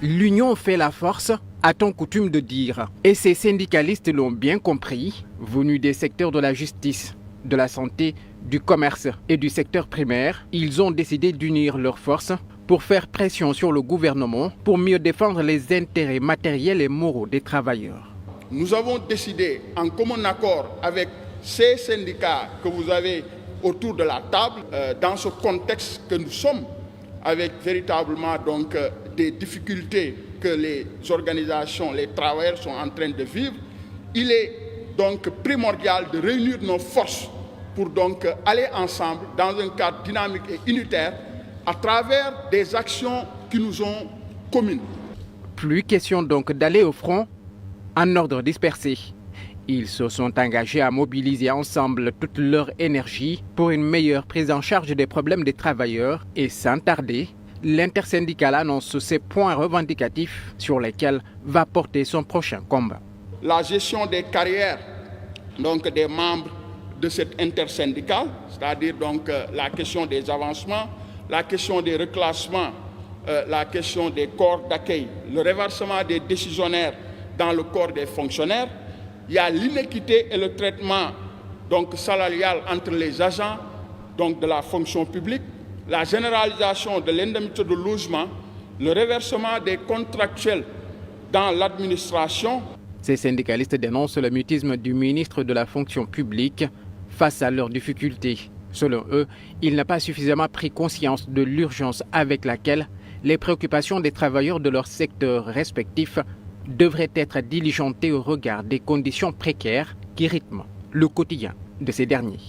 L'union fait la force, a-t-on coutume de dire. Et ces syndicalistes l'ont bien compris, venus des secteurs de la justice, de la santé, du commerce et du secteur primaire. Ils ont décidé d'unir leurs forces pour faire pression sur le gouvernement pour mieux défendre les intérêts matériels et moraux des travailleurs. Nous avons décidé, en commun accord avec ces syndicats que vous avez autour de la table, dans ce contexte que nous sommes, avec véritablement donc des difficultés que les organisations, les travailleurs sont en train de vivre, il est donc primordial de réunir nos forces pour donc aller ensemble dans un cadre dynamique et unitaire à travers des actions qui nous sont communes. Plus question donc d'aller au front en ordre dispersé. Ils se sont engagés à mobiliser ensemble toute leur énergie pour une meilleure prise en charge des problèmes des travailleurs et sans tarder, l'intersyndicale annonce ses points revendicatifs sur lesquels va porter son prochain combat. La gestion des carrières donc des membres de cette intersyndicale, c'est-à-dire donc la question des avancements, la question des reclassements, la question des corps d'accueil, le reversement des décisionnaires dans le corps des fonctionnaires. Il y a l'inéquité et le traitement donc salarial entre les agents donc de la fonction publique, la généralisation de l'indemnité de logement, le reversement des contractuels dans l'administration. Ces syndicalistes dénoncent le mutisme du ministre de la fonction publique face à leurs difficultés. Selon eux, il n'a pas suffisamment pris conscience de l'urgence avec laquelle les préoccupations des travailleurs de leur secteur respectif devraient être diligentées au regard des conditions précaires qui rythment le quotidien de ces derniers.